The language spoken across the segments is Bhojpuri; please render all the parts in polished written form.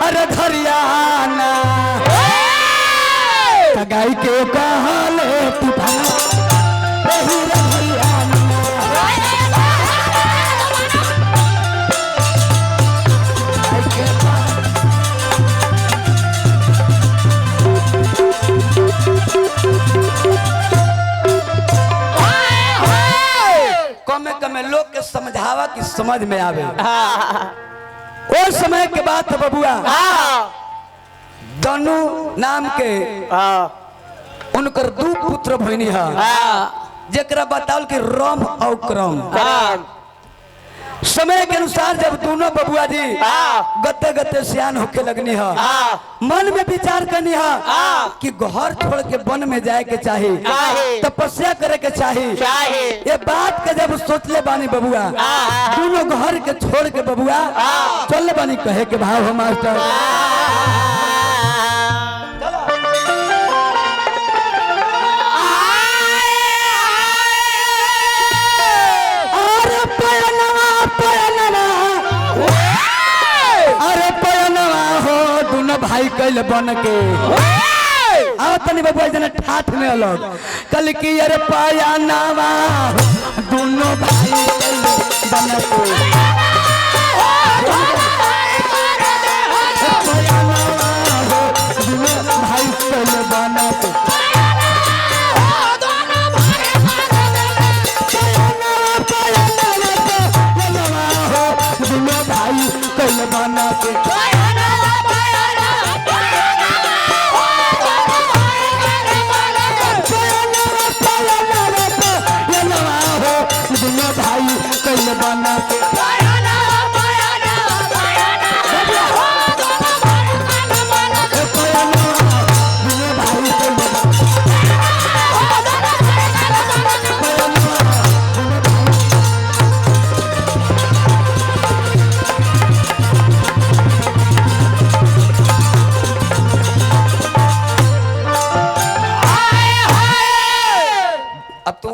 अरे धरियाना गाय के कहले तूफान कमे कमे लोग के समझावा कि समझ में आवे। और समय के बाद बबुआ दनु नाम के उनकर दू पुत्र भइनी है जेकरा बताओ कि रम और क्रम। समय के अनुसार जब दोनों बबुआ जी गते गते सियान होके लगनी है मन में विचार करनी है कि घर छोड़ के वन में जाए के चाहिए, तपस्या करे के चाहिए। ये बात के जब सोचले बानी बबुआ दोनों घर के छोड़ के बबुआ चल बानी कहे के भाव हो मास्टर भाई कैल बन के आओ तनी बबुआ जना ठाठ में अलग कल की अरे पाया नावा दोनों भाई कैल बन के दोनों भाई कैल बन के दोनों भाई कैल बन के बना के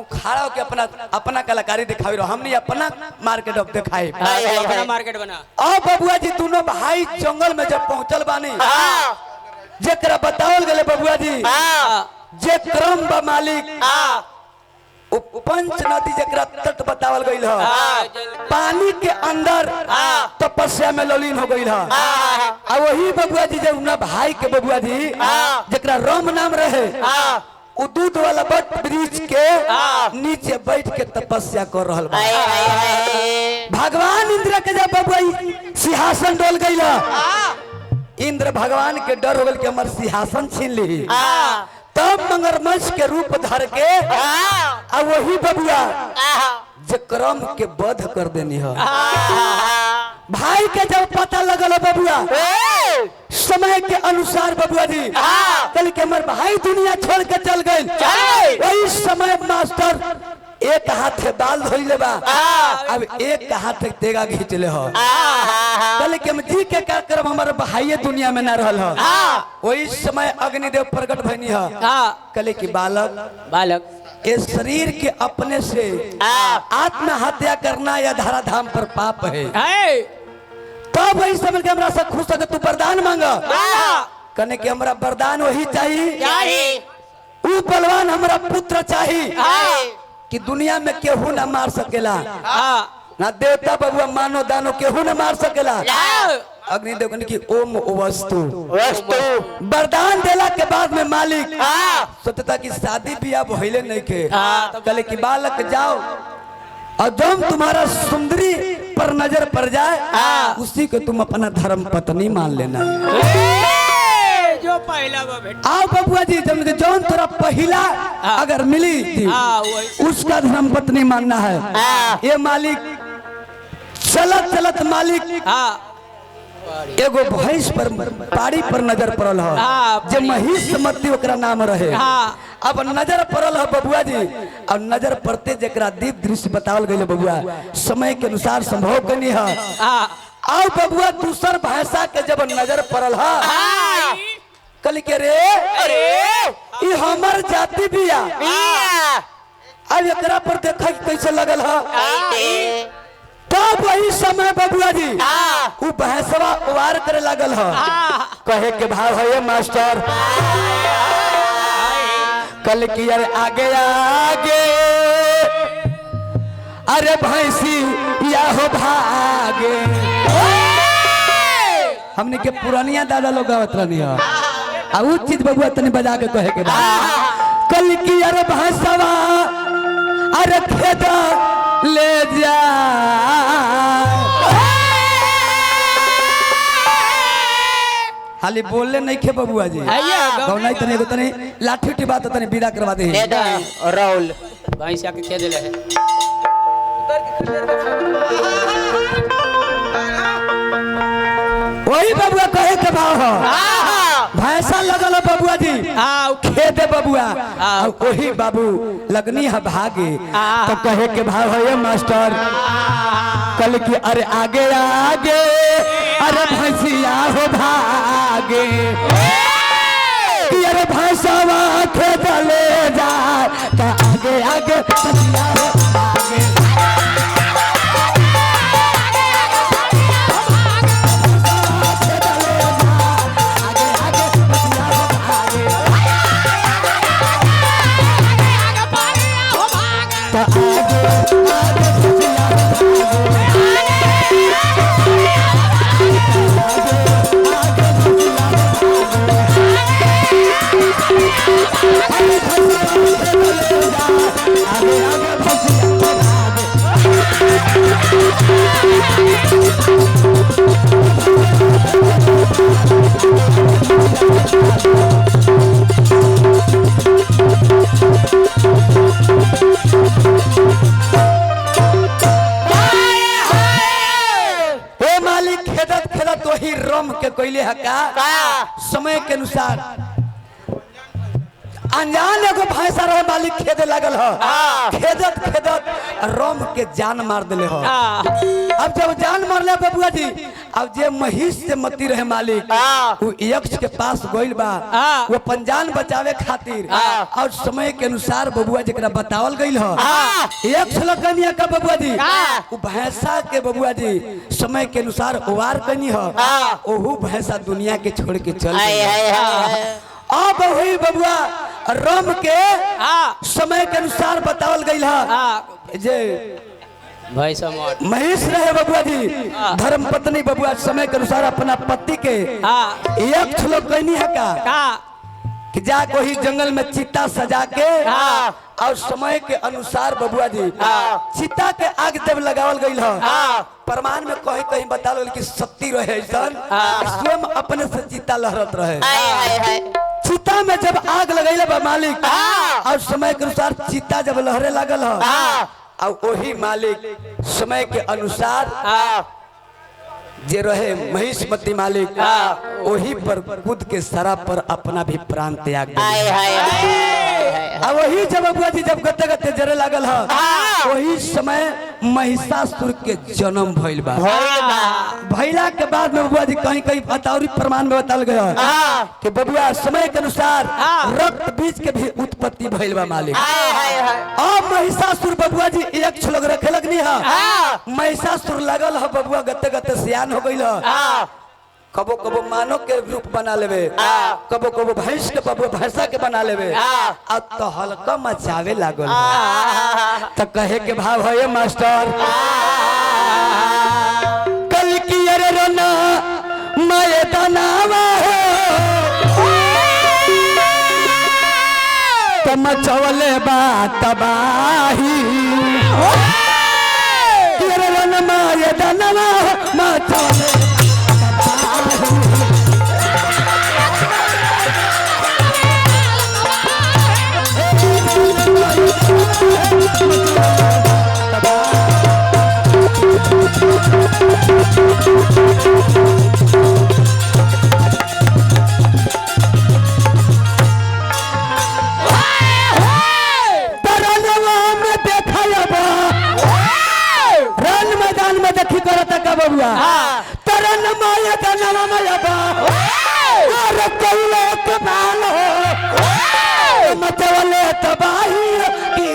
अपना कलाकारी दिखाई रहो हमने अपना मार्केट अब दिखाई अपना मार्केट बना। अब बबुआ जी दोनों भाई जंगल में जब पहुंचल बानी जेकरा बतावल गले बबुआ जी जे क्रम बा मालिक पंच नदी जेकरा तट बतावल गइल ह पानी के अंदर तपस्या में ललीन हो गइल ह आ वही बबुआ जी जब उना भाई के बबुआ जी जेकरा राम नाम रहे उ दूध वाला बट ब्रिज के नीचे बैठ के तपस्या कर रहल बा। भगवान इंद्र के जब बबुआ सिंहासन डोल गइल इंद्र भगवान के डर हो गइल कि हमर सिंहासन छीन ली तब मगरमच्छ के रूप धर के आ वही बबुआ जे क्रम के वध कर देनी है। भाई के जब पता लगल बबुआ समय के अनुसार बबुआ जी कल के हमर भाई दुनिया छोड़ के चल गए वही समय मास्टर एक हाथ से बाल धोइले बा अब एक हाथ से तेगा खींच ले हो कल के जी के कार्यक्रम हमारे भाई दुनिया में न रहल हो वही समय अग्निदेव प्रकट भइनी है कल की बालक इस शरीर के अपने से आत्महत्या करना या धराधाम पर पाप है। तब वही समझ के हमरा से खुश हो तू वरदान मांगा कने के हमरा वरदान वही चाहिए ऊ बलवान हमरा पुत्र चाहिए कि दुनिया में केहू ना मार सकेला ना देवता बबुआ मानो दानो केहू ना मार सकेला। अग्निदेव कहने की ओम वस्तु वरदान देला के बाद में मालिक सोचता कि शादी ब्याह भइले नहीं के कहले कि बालक जाओ और जब तुम्हारा सुंदरी पर नजर पड़ जाए उसी को तुम अपना धर्म पत्नी मान लेना। जो पहला आओ बबुआ जी जब जौन तोरा पहला अगर मिली थी उसका धर्म पत्नी मानना है। ये मालिक चलत चलत मालिक एगो भैंस पर पाड़ी पर नजर पड़ल है जे महिषमती ओकरा नाम रहे। अब नजर पड़ल है बबुआ जी और नजर पड़ते जकरा दीप दृश्य बतावल गइल बबुआ समय के अनुसार संभव कनी है। आओ बबुआ दूसर भैंसा के जब नजर पड़ल है कल के रे ई हमर जाति बिया अब एकरा पर देखा कैसे लगल है। तब वही समय बबुआ जी उ भैंसवा वार करे लागल ह कहे के भाव है ये मास्टर कल की अरे आगे आगे अरे भैंसी या हो भागे हमने के पुरानिया दादा लोग गावत रहनी है आ उ चीज बबुआ तने बजा के कहे के बाद कल की अरे भैंसवा अरे खेत ले जा खाली बोलले नहीं खे बबुआ जी गौनाई तने लाठी उठी बात तने विदा करवा दे राहुल भैंसिया के खेद ले वही बबुआ कहे के भाव भैंसा लगल बबुआ जी खेत बबुआ वही बाबू लगनी है भागे तो कहे के भाव है ये मास्टर कल की अरे आगे आगे अरे भैंसिया हो भागे अरे भैंसवा खेत ले जाए तो आगे आगे भैंसिया हो भागे वही रम के कोयले हका समय के अनुसार अनजान एगो भैंसा रहे मालिक खेदे लागल ह खेदत खेदत रम के जान मार दिले ह अब जब जान मारले बबुआ जी अब जे महिष से मती रहे मालिक वो यक्ष के पास गइल बा वो अपन जान बचावे खातिर और समय के अनुसार बबुआ जेकरा बतावल गइल ह यक्ष लगनिया का बबुआ जी वो भैंसा के बबुआ जी समय के अनुसार वार कनी ह ओहू भैंसा दुनिया के छोड़ के चल अब वही बबुआ रम के समय के अनुसार बतावल गइल ह जे महिष रहे बबुआ जी धर्म पत्नी बबुआ समय के अनुसार अपना पति के यक्ष लोग कहनी है का कि जा कोई जंगल में चिता सजा के और समय के अनुसार बबुआ जी चिता के आग जब लगावल गइल ह प्रमाण में कहीं कहीं बतावल कि सत्ती रहे स्वयं अपने से चिता लहरत रहे चिता में जब आग लगैले बा मालिक और समय के अनुसार चिता जब लहरे लागल ह और वही मालिक समय के अनुसार जे रहे महिषमती मालिक वही पर कूद के सरा पर अपना भी प्राण त्याग अब वही जब बबुआ जी जब गते गते जरे लागल ह वही समय महिषासुर के जन्म भइल बा भइला के बाद में बबुआ जी कहीं कहीं बतावरी प्रमाण में बताल गया कि बबुआ समय के अनुसार रक्त बीज के भी उत्पत्ति भइल बा मालिक अब महिषासुर बबुआ जी यक्ष लोग रखे लगनी है महिषासुर लगल ह बबुआ गते गते सियान हो गइल ह कबो कबो मानव के रूप बना लेवे कबो कबो भैंस के बबुआ भैंसा के बना लेवे अब तो हल्का मचावे लागल तो कहे के भाव है ये मास्टर कल की अरे रोना माये तनावा तो मचवले बा तबाही अरे रोना माये तनावा मचवले बबुआ तरन माया तनवा माया बा अरे कौले के बाल हो मतवले तबाही की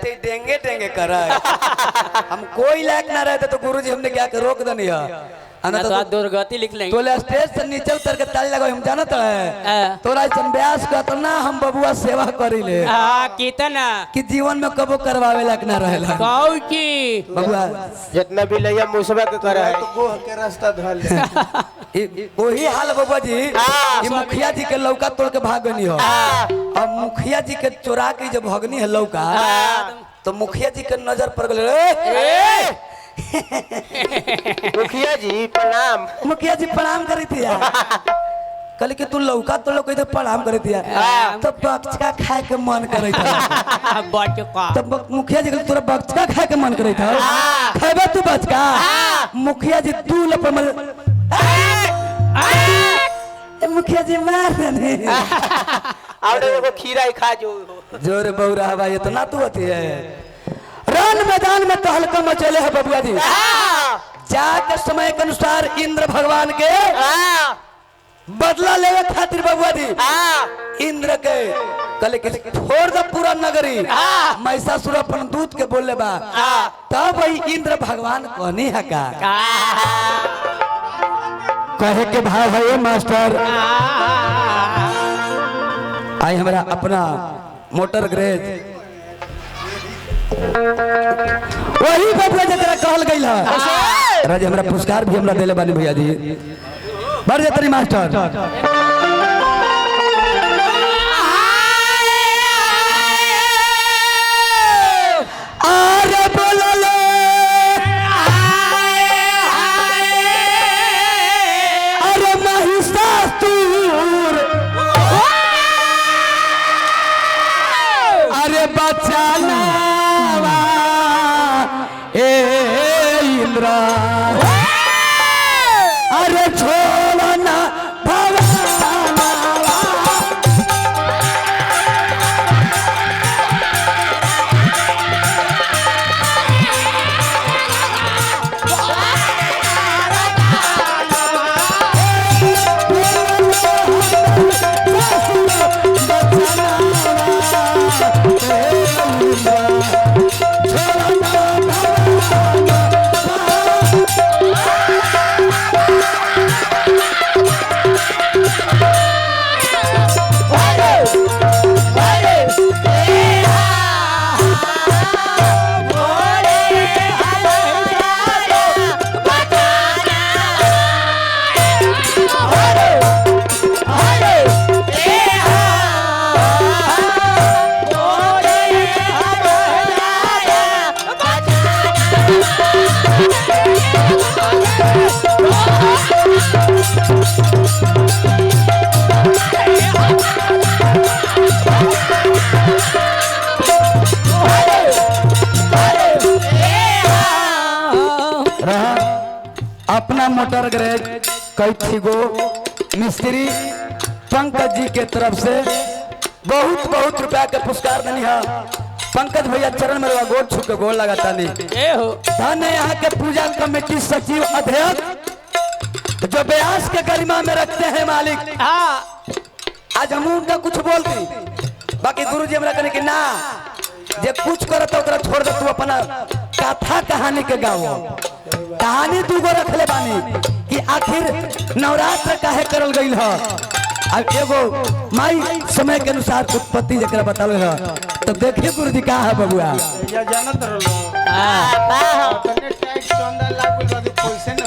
थे डेंगे डेंगे कर हम कोई लायक ना रहते तो गुरुजी हमने क्या कर रोक दनी है ना तो दुर्गति लिख लेंगे। तोले स्टेज से नीचे उतर के ताली लगाओ हम जानत है तोरा संब्यास का तो ना हम बबुआ सेवा करी ले कितना कि जीवन में कबो करवावे लायक ना रहेला कौ की बबुआ जितना भी लैया मुसबा के करे है तो गोह के रास्ता धल वही हाल बबुआ जी ये मुखिया जी के लौका तोड़ के भागनी हो अब मुखिया जी के चोरा के जब भगनी है लौका तो मुखिया जी के नजर पड़ गए मुखिया जी प्रणाम। मुखिया जी प्रणाम करी थी कल के तू लौका तो लोग तो प्रणाम करी थी तो बक्का खाए के मन करे था तब मुखिया जी तोरा बक्का खाए के मन करे था खाबे तू बचका मुखिया जी तू लपमल मुखिया जी मार देने और एगो खीरा ही खा जो जोर बौरा भाई इतना तू होती है रण मैदान में तहलका मचेले है बबुआ जी जाके समय के अनुसार इंद्र भगवान के बदला लेवे खातिर बबुआ जी इंद्र के कल के छोड़ दे पूरा नगरी महिषासुर अपन दूत के बोले बा तब वही इंद्र भगवान कहनी है का कहे के भाव है मास्टर आई हमारा अपना मोटर गैरेज वही बबुआ जरा कहल गई है राज हमरा पुरस्कार भी हमरा देले बानी भैया जी बढ़ जातरी मास्टर अरे बोलो ले अरे महिषासुर अरे बचाना इंद्र अरे छोड़ना अपना मोटर गैरेज कई गो मिस्त्री पंकज जी के तरफ से बहुत बहुत रुपया के पुरस्कार देनी है पंकज भैया चरण में गोड़ छू के गोड़ लगाता नहीं धन यहाँ के पूजा कमेटी सचिव अध्यक्ष जो ब्यास के गरिमा में रखते हैं मालिक आज हम उनका कुछ बोलती बाकी गुरु जी हमरा कहने की ना जे कुछ करत ओकरा छोड़ दे तू अपना कथा कहानी के गाओ कहानी तू गो रखले बानी कि आखिर नवरात्र काहे करल गइल ह अब एगो माई समय के अनुसार उत्पत्ति जकरा बतावे ह तो देखिए गुरु जी का है बबुआ या जानत रहलो तने टैक्स चंदा लाख बाद पैसे न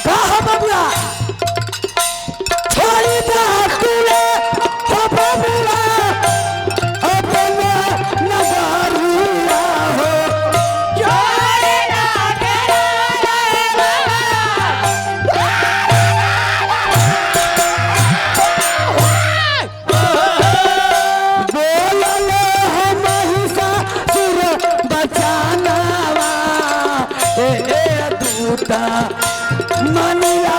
का है बबुआ छोड़ी दे तूने हो बबुआ अपना नगरिया हो छोड़ी मनिया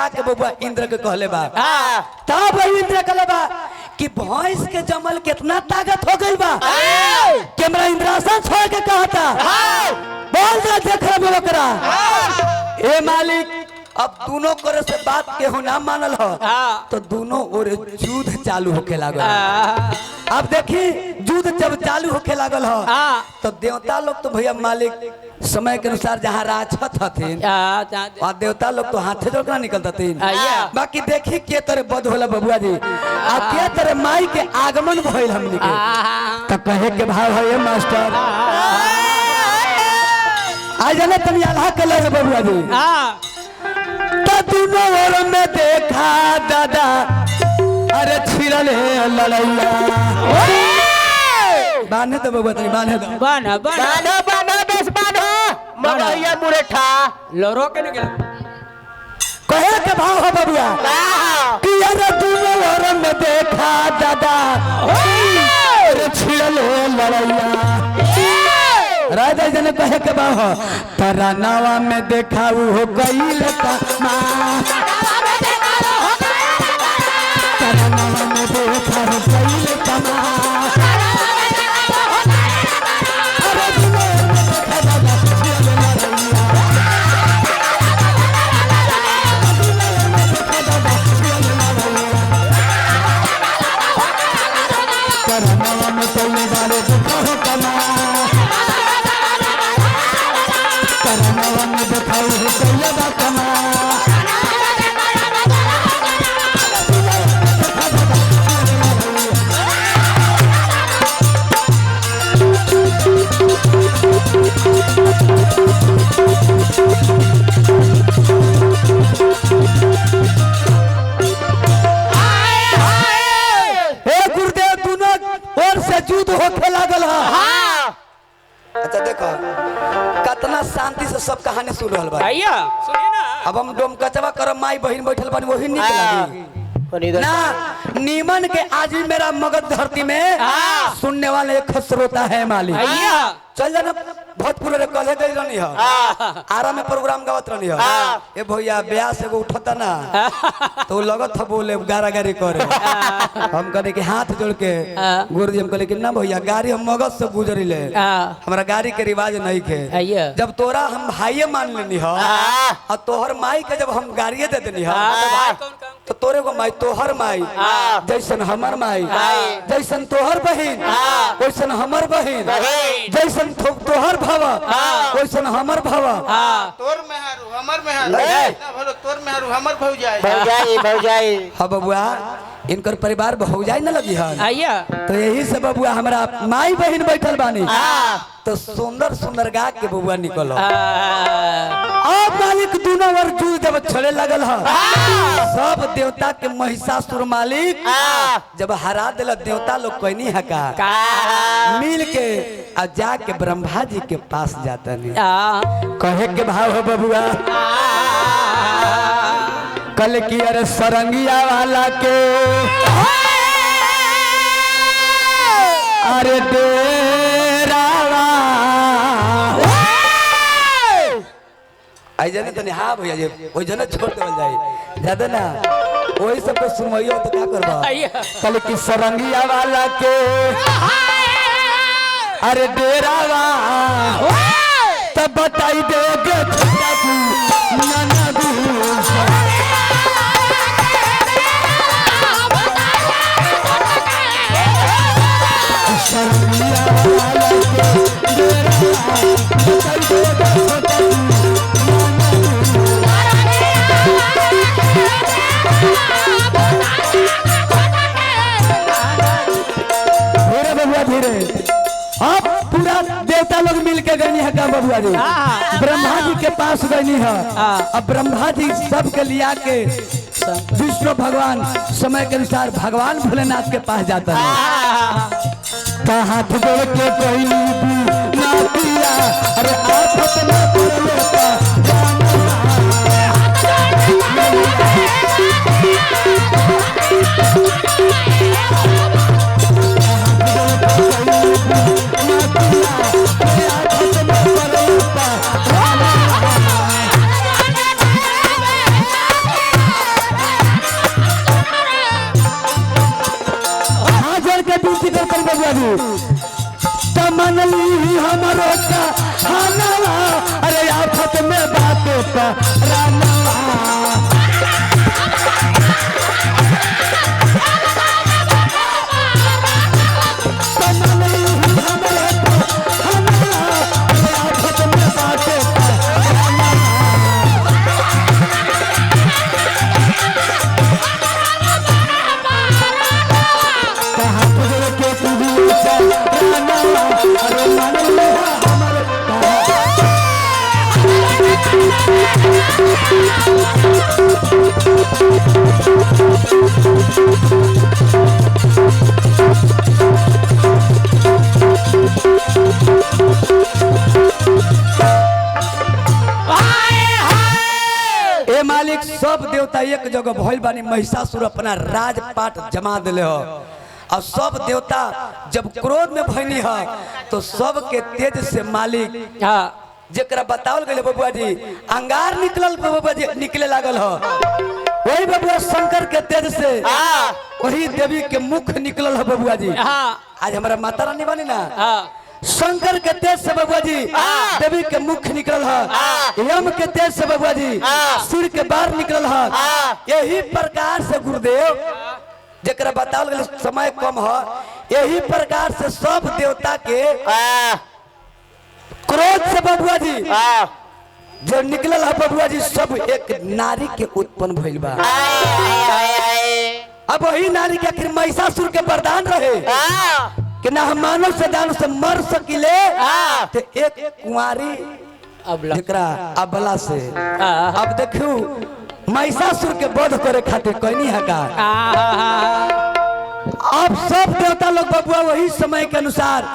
जाके बबुआ इंद्र के कहले बा तब इंद्र कहले बा कि भैंस के जमल कितना ताकत हो गई बा कि हमरा इंद्रासन छोड़ के कहता बोल जा देख रहा ओकरा ए मालिक अब दोनों करे से बात के हो ना मानल हो तो दोनों ओर युद्ध चालू होके लागल अब देखी युद्ध जब चालू होके लागल हो तो देवता लोग तो भैया मालिक समय के अनुसार जहाँ राजत हथिन और देवता लोग तो हाथे जोड़ के निकलता थीन बाकी देखी के तरह बद होला बबुआ जी आ के तरह माई के आगमन भइल हमनी के तो कहे के भाव है ये मास्टर आ जाने तनी अल्लाह के लगे बबुआ जी दोनों ओर में देखा दादा अरे छिरल है लड़ैया बांधे तो बबुआ तनी बांधे दो बाना बाना बाना बेस बाना मगैया मुरेठा लोरो के निकल कहे के भाव हो बबुआ कि अरे दोनों ओर में देखा दादा अरे छिरल है लड़ैया राजा जन कहे के बाह तारा नावा में देखा हो गईल तारा नावा में देखा हो गईल तमा नावा में चलने वाले देखा हो तमा गुरुदेव दोनों ओर से युद्ध होके लागल है अच्छा देखो कितना शांति से सब कहानी सुन रहल बा भैया सुनिए ना अब हम डोम कचवा करम माई बहन बैठल बानी वही निक लागी ना नीमन के आज भी मेरा मगध धरती में सुनने वाले एक श्रोता है मालिक भैया चल जाना भोजपुर रे कहे गई रहनी है आरा में प्रोग्राम गावत रहनी है ए भैया ब्याह से एगो उठता ना तो लगत था बोले गारा गारी करे हम कहने के हाथ जोड़ के गुरुजी हम कहले कि ना भैया गाड़ी हम मगध से गुजरी ले हमरा गाड़ी के रिवाज नहीं के जब तोरा हम भाईये मान लेनी है और तोहर माई के जब हम गाड़िए दे देनी है तो तोरे को माई तोहर माई जैसन हमर माई जैसन तोहर बहिन वैसन हमर बहिन जैसन तोहर भवा वैसन हमर भवा तोर मेहरू हमर मेहरू ना भलो तोर मेहरू हमर भौजाई भौजाई हाँ बबुआ इनकर परिवार भौजाई न लगी है भैया तो यही से बबुआ हमरा माई बहन बैठल बानी तो सुंदर सुंदर गा के बबुआ निकलो अब मालिक दोनों ओर जुल जब चले लगल है सब देवता के महिषासुर मालिक जब हरा दिल देवता लोग कहनी है का मिल के आ जाके ब्रह्मा जी के पास जाता नहीं कहे के भाव हो बबुआ कल की अरे सरंगिया वाला के अरे डेरावा आई जाने तनी हाँ भैया जी ओइ जने छोड़ देवल जाई ज्यादा ना वही सब को सुनवाइयो तो क्या करबा कल की सरंगिया वाला के अरे डेरावा तब बताई देगे छोटा तू नाना दू धीरे बबुआ धीरे अब पूरा देवता लोग मिल के गई है का बबुआ जी ब्रह्मा जी के पास गई है अब ब्रह्मा जी सबके लिया के विष्णु भगवान समय के अनुसार भगवान भोलेनाथ के पास जाता है तो हाथ जोड़ के कहली ना पिया अरे आफत ना पड़ता बबुआ जी तमनली हमरो का खाना अरे आफत में बातें का राना ए मालिक सब देवता एक जगह भइल बानी महिषासुर अपना राजपाट जमा दिले हो और सब देवता जब क्रोध में भइनी है तो सब के तेज से मालिक जेकरा बतावल गइल बबुआ जी अंगार निकलल बबुआ जी निकले लागल हो वही बबुआ शंकर के तेज से वही देवी के मुख निकलल हो बबुआ जी आज हमारा माता रानी बानी ना शंकर के तेज से बबुआ जी देवी के मुख निकल है यम के तेज से बबुआ जी सिर के बाहर निकल है यही प्रकार से गुरुदेव जेकरा बतावल गइल समय कम है यही प्रकार से सब देवता के क्रोध से बबुआ जी जो निकलल है बबुआ जी सब एक नारी के उत्पन्न भइल बा अब वही नारी के आखिर महिषासुर के वरदान रहे कि ना हम मानव से दानव से मर सकिले तो एक कुंवारी जेकरा अबला से अब देखू महिषासुर के वध करे खातिर कहनी है का अब सब देवता लोग बबुआ वही समय के अनुसार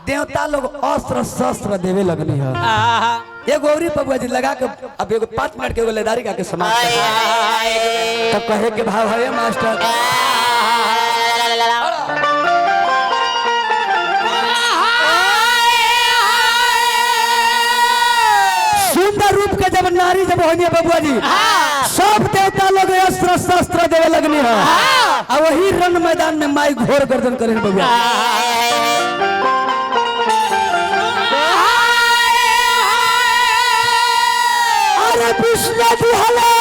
देवता लोग अस्त्र शस्त्र देवे लगनी है ये गौरी बबुआ जी लगा के अब एगो 5 मिनट के एगो लेदारी का के समाप्त तो कहे के भाव है मास्टर सुंदर रूप के जब नारी जब होनी बबुआ जी सब देवता लोग अस्त्र शस्त्र देवे लगनी है और वही रण मैदान में माई घोर गर्दन करे बबुआ अरे विष्णु जी हले